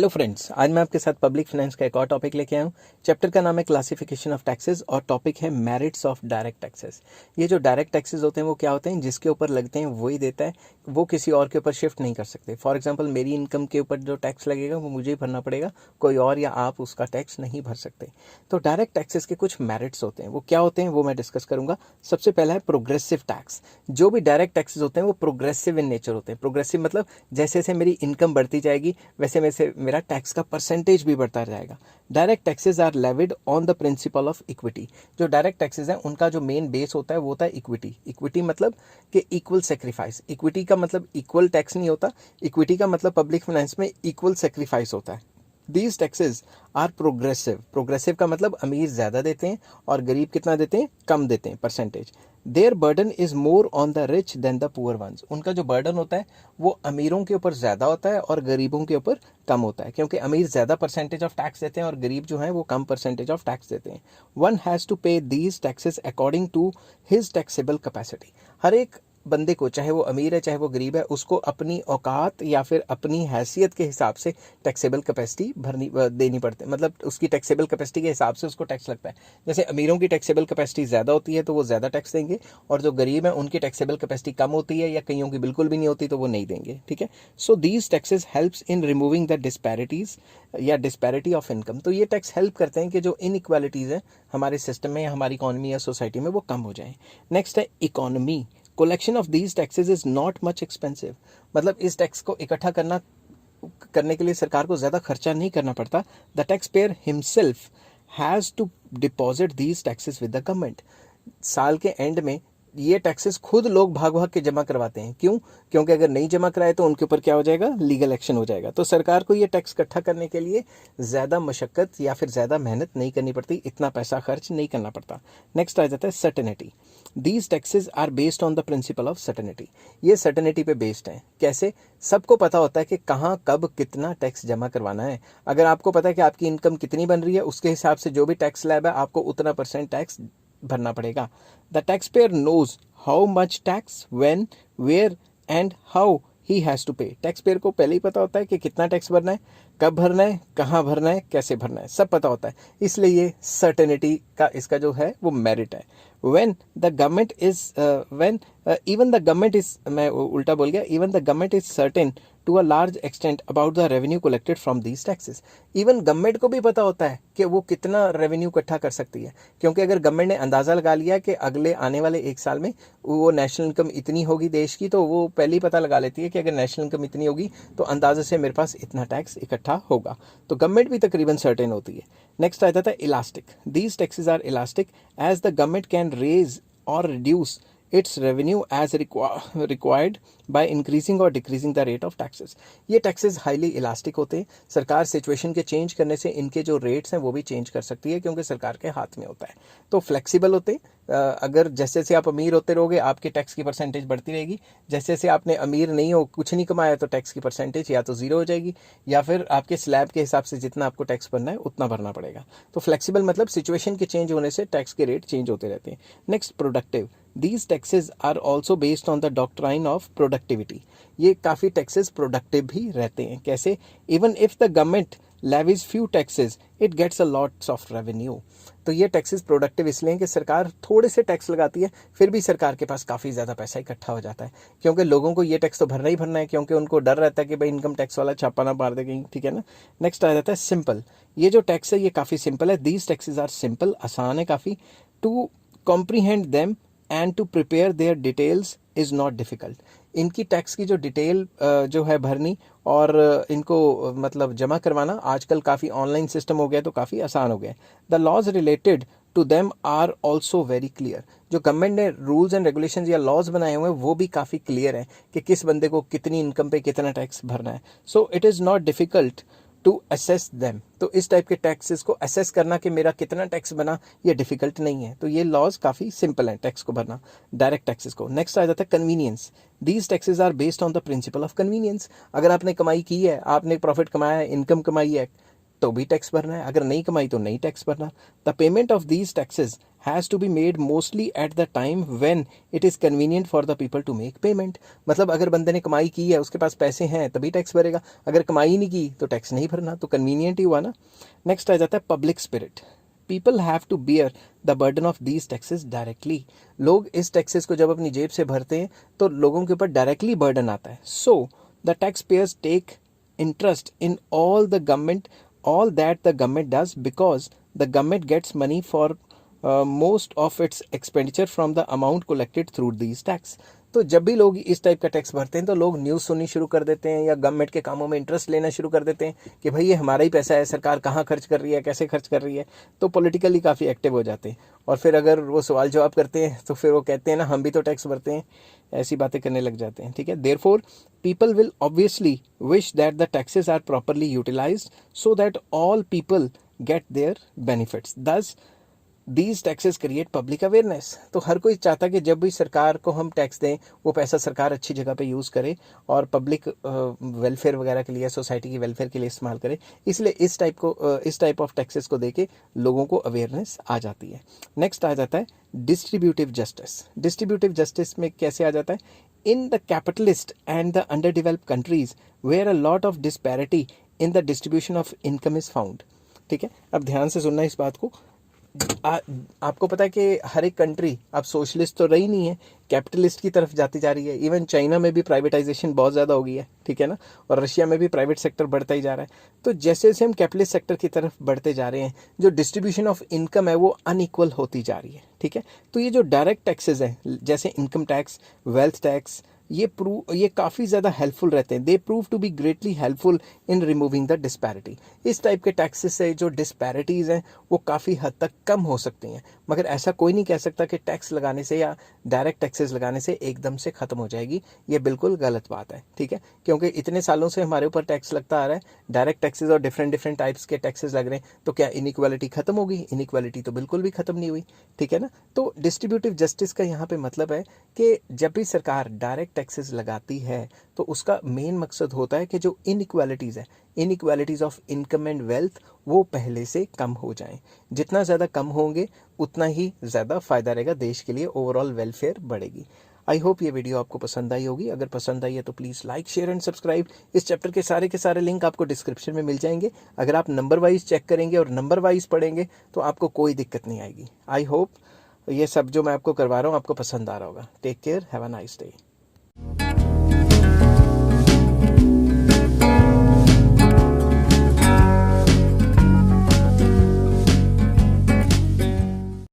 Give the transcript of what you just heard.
Hello friends, आज मैं आपके साथ पब्लिक फाइनेंस का एक और टॉपिक लेके आया हूँ। चैप्टर का नाम है क्लासिफिकेशन ऑफ टैक्सेस और टॉपिक है मेरिट्स ऑफ डायरेक्ट टैक्सेस। ये जो डायरेक्ट टैक्सेस होते हैं वो क्या होते हैं, जिसके ऊपर लगते हैं वही देता है, वो किसी और के ऊपर शिफ्ट नहीं कर सकते। फॉर एग्जांपल मेरी इनकम के ऊपर जो टैक्स लगेगा वो मुझे ही भरना पड़ेगा, कोई और या आप उसका टैक्स नहीं भर सकते। तो डायरेक्ट टैक्सेस के कुछ मेरिट्स होते हैं, वो क्या होते हैं वो मैं डिस्कस करूंगा। सबसे पहला है प्रोग्रेसिव टैक्स। जो भी डायरेक्ट टैक्सेस होते हैं वो प्रोग्रेसिव इन नेचर होते हैं। प्रोग्रेसिव मतलब जैसे जैसे मेरी इनकम बढ़ती जाएगी वैसे वैसे मेरा टैक्स का परसेंटेज भी बढ़ता जाएगा। Direct taxes are levied on the principle of equity. जो डायरेक्ट टैक्सेस हैं उनका जो मेन बेस होता है वो होता है इक्विटी। इक्विटी मतलब कि इक्वल सेक्रीफाइस। इक्विटी का मतलब इक्वल टैक्स नहीं होता, इक्विटी का मतलब पब्लिक फाइनेंस में इक्वल सेक्रीफाइस होता है। These taxes are progressive. Progressive का मतलब अमीर ज़्यादा देते हैं और गरीब कितना देते हैं, कम देते हैं percentage. Their burden is more on the rich than the poor ones. उनका जो बर्डन होता है वो अमीरों के ऊपर ज़्यादा होता है और गरीबों के ऊपर कम होता है, क्योंकि अमीर ज़्यादा परसेंटेज ऑफ टैक्स देते हैं और गरीब जो है वो कम परसेंटेज ऑफ टैक्स देते हैं। One has to pay these taxes according to his taxable capacity. हर एक बंदे को, चाहे वो अमीर है चाहे वो गरीब है, उसको अपनी औकात या फिर अपनी हैसियत के हिसाब से टैक्सेबल कैपेसिटी देनी पड़ती है। मतलब उसकी टैक्सेबल कैपेसिटी के हिसाब से उसको टैक्स लगता है। जैसे अमीरों की टैक्सेबल कैपेसिटी ज़्यादा होती है तो वो ज़्यादा टैक्स देंगे, और जो गरीब है उनकी टैक्सेबल कैपेसिटी कम होती है या कईयों की बिल्कुल भी नहीं होती तो वो नहीं देंगे। ठीक है, so these taxes helps in removing the disparities या डिस्पैरिटी ऑफ इनकम। तो ये टैक्स हेल्प करते हैं कि जो इनइक्वालिटीज़ हैं हमारे सिस्टम में या हमारी इकॉनमी या सोसाइटी में वो कम हो जाए। नेक्स्ट है economy. Collection of these taxes is not much expensive. मतलब इस टैक्स को इकट्ठा करने के लिए सरकार को ज़्यादा खर्चा नहीं करना पड़ता। The tax payer himself has to deposit these taxes with the government. साल के एंड में ये टैक्सेस खुद लोग भाग भाग के जमा करवाते हैं। क्यों? क्योंकि अगर नहीं जमा कराए तो उनके ऊपर क्या हो जाएगा, लीगल एक्शन हो जाएगा। तो सरकार को ये टैक्स इकट्ठा करने के लिए ज़्यादा मशक्क़त या फिर ज़्यादा मेहनत नहीं करनी पड़ती, इतना पैसा खर्च नहीं करना पड़ता। नेक्स्ट आ जाता है certainty. These taxes are based on the principle of certainty. ये सर्टेनिटी पे बेस्ड है। कैसे? सबको पता होता है कि कहाँ कब कितना टैक्स जमा करवाना है। अगर आपको पता है कि आपकी इनकम कितनी बन रही है, उसके हिसाब से जो भी टैक्स स्लैब है आपको उतना % टैक्स भरना पड़ेगा। The tax payer knows how much tax, when, where and how he has to pay. Tax payer को पहले ही पता होता है कि कितना टैक्स भरना है, कब भरना है, कहाँ भरना है, कैसे भरना है, सब पता होता है। इसलिए ये सर्टेनिटी का इसका जो है वो मेरिट है। when the government is when even the government is, मैं उल्टा बोल गया, even the government is certain to a large extent about the revenue collected from these taxes। even government को भी पता होता है कि वो कितना रेवेन्यू इकट्ठा कर सकती है, क्योंकि अगर गवर्नमेंट ने अंदाज़ा लगा लिया कि अगले आने वाले एक साल में वो नेशनल इनकम इतनी होगी देश की, तो वो पहले ही पता लगा लेती है कि अगर नेशनल इनकम इतनी होगी तो अंदाजे से मेरे पास इतना टैक्स इकट्ठा होगा। तो गवर्नमेंट भी तकरीबन सर्टेन होती है। नेक्स्ट आ जाता है elastic. These taxes are elastic as the government can raise or reduce its revenue as required by increasing or decreasing the rate of taxes। ये टैक्सेस हाईली इलास्टिक होते हैं। सरकार सिचुएशन के चेंज करने से इनके जो रेट्स हैं वो भी चेंज कर सकती है, क्योंकि सरकार के हाथ में होता है। तो फ्लेक्सिबल होते हैं। अगर जैसे जैसे आप अमीर होते रहोगे आपके टैक्स की परसेंटेज बढ़ती रहेगी। जैसे जैसे आपने अमीर नहीं हो, कुछ नहीं कमाया, तो टैक्स की परसेंटेज या तो ज़ीरो हो जाएगी या फिर आपके स्लैब के हिसाब से जितना आपको टैक्स भरना है उतना भरना पड़ेगा। तो फ्लेक्सिबल मतलब सिचुएशन के चेंज होने से टैक्स के रेट चेंज होते रहते हैं। Next productive. These taxes are also based on the doctrine of productivity। ये काफ़ी टैक्सेस प्रोडक्टिव भी रहते हैं। कैसे? Even if the government levies few taxes, it gets a lots of revenue। तो ये टैक्सेस प्रोडक्टिव इसलिए हैं कि सरकार थोड़े से टैक्स लगाती है, फिर भी सरकार के पास काफ़ी ज़्यादा पैसा इकट्ठा हो जाता है, क्योंकि लोगों को ये टैक्स तो भरना ही भरना है, क्योंकि उनको डर रहता है कि भाई इनकम टैक्स वाला छापा ना मार दे कहीं। ठीक है ना। नेक्स्ट आ जाता है सिंपल। ये जो टैक्स है ये काफ़ी सिंपल है। दीज टैक्सेस आर सिंपल, आसान है काफ़ी। To comprehend them and to prepare their details is not difficult. इनकी टैक्स की जो डिटेल जो है भरनी और इनको मतलब जमा करवाना आजकल काफ़ी ऑनलाइन सिस्टम हो गया, तो काफ़ी आसान हो गया। The laws related to them are also very clear. जो गवर्नमेंट ने रूल्स एंड रेगुलेशंस या लॉज बनाए हुए हैं वो भी काफ़ी क्लियर हैं कि किस बंदे को कितनी इनकम पे कितना टैक्स भरना है। So it is not difficult to assess them. तो इस टाइप के टैक्सेस को असेस करना कि मेरा कितना टैक्स बना, ये डिफिकल्ट नहीं है। तो ये लॉज काफ़ी सिंपल हैं टैक्स को भरना, डायरेक्ट टैक्सेस को। नेक्स्ट आ जाता है convenience. These taxes are based on the principle of convenience. अगर आपने कमाई की है, आपने प्रॉफिट कमाया है, इनकम कमाई है, तो भी टैक्स भरना है, अगर नहीं कमाई तो नहीं टैक्स भरना। The payment of these taxes has to be made mostly at the time when it is convenient for the people to make payment. मतलब अगर बंदे ने कमाई की है, उसके पास पैसे हैं, तभी टैक्स भरेगा, अगर कमाई नहीं की तो टैक्स नहीं भरना, तो कन्वीनियंट ही हुआ ना। नेक्स्ट आ जाता है public spirit. People have to bear the burden of these taxes directly. लोग इस टैक्सेस को जब अपनी जेब से भरते हैं तो लोगों के ऊपर डायरेक्टली बर्डन आता है। So the tax payers take interest in all that the government does, because the government gets money for most of its expenditure from the amount collected through these tax। तो जब भी लोग इस type का tax भरते हैं तो लोग न्यूज़ सुननी शुरू कर देते हैं या गवर्नमेंट के कामों में इंटरेस्ट लेना शुरू कर देते हैं कि भाई ये हमारा ही पैसा है, सरकार कहाँ खर्च कर रही है, कैसे खर्च कर रही है। तो पॉलिटिकली काफ़ी एक्टिव हो जाते हैं और फिर अगर वो सवाल जवाब करते हैं तो फिर वो कहते हैं ना हम भी तो टैक्स भरते हैं, ऐसी बातें करने लग जाते हैं। ठीक है, therefore people will obviously wish that the taxes are properly utilized so that all people get their benefits. Thus these taxes create public awareness। तो हर कोई चाहता कि जब भी सरकार को हम टैक्स दें वो पैसा सरकार अच्छी जगह पे यूज़ करे और पब्लिक वेलफेयर वगैरह के लिए, सोसाइटी की वेलफेयर के लिए इस्तेमाल करे। इसलिए इस टाइप ऑफ टैक्सेस को देके लोगों को अवेयरनेस आ जाती है। नेक्स्ट आ जाता है डिस्ट्रीब्यूटिव जस्टिस। डिस्ट्रीब्यूटिव जस्टिस में कैसे आ जाता है? In the capitalist and the underdeveloped countries where a lot of disparity in the distribution of income is found. ठीक है, अब ध्यान से सुनना इस बात को। आपको पता है कि हर एक कंट्री अब सोशलिस्ट तो रही नहीं है, कैपिटलिस्ट की तरफ जाती जा रही है। इवन चाइना में भी प्राइवेटाइजेशन बहुत ज़्यादा हो गई है, ठीक है ना, और रशिया में भी प्राइवेट सेक्टर बढ़ता ही जा रहा है। तो जैसे जैसे हम कैपिटलिस्ट सेक्टर की तरफ बढ़ते जा रहे हैं, जो डिस्ट्रीब्यूशन ऑफ इनकम है वो अनइक्वल होती जा रही है। ठीक है, तो ये जो डायरेक्ट टैक्सेस हैं जैसे इनकम टैक्स, वेल्थ टैक्स, ये काफ़ी ज़्यादा हेल्पफुल रहते हैं। They prove to be greatly helpful in removing the disparity. इस टाइप के टैक्सेस से जो डिस्पैरिटीज़ हैं वो काफ़ी हद तक कम हो सकती हैं, मगर ऐसा कोई नहीं कह सकता कि टैक्स लगाने से या डायरेक्ट टैक्सेस लगाने से एकदम से ख़त्म हो जाएगी। ये बिल्कुल गलत बात है। ठीक है, क्योंकि इतने सालों से हमारे ऊपर टैक्स लगता आ रहा है, डायरेक्ट टैक्सेस और डिफरेंट टाइप्स के टैक्सेस लग रहे हैं, तो क्या इनइक्वालिटी ख़त्म होगी? इनइक्वालिटी तो बिल्कुल भी ख़त्म नहीं हुई। ठीक है ना, तो डिस्ट्रीब्यूटिव जस्टिस का यहाँ पे मतलब है कि जब भी सरकार डायरेक्ट टैक्सेस लगाती है तो उसका मेन मकसद होता है कि जो इनइक्वालिटीज़ है, inequalities of income and wealth, वो पहले से कम हो जाएं। जितना ज़्यादा कम होंगे उतना ही ज़्यादा फ़ायदा रहेगा देश के लिए, ओवरऑल वेलफेयर बढ़ेगी। आई होप ये वीडियो आपको पसंद आई होगी। अगर पसंद आई है तो please like, share and subscribe. इस चैप्टर के सारे लिंक आपको डिस्क्रिप्शन में मिल जाएंगे। अगर आप नंबर वाइज चेक करेंगे और नंबर वाइज पढ़ेंगे तो आपको कोई दिक्कत नहीं आएगी। आई होप ये सब जो मैं आपको करवा रहा हूँ आपको पसंद आ रहा होगा। Take care, have a nice day.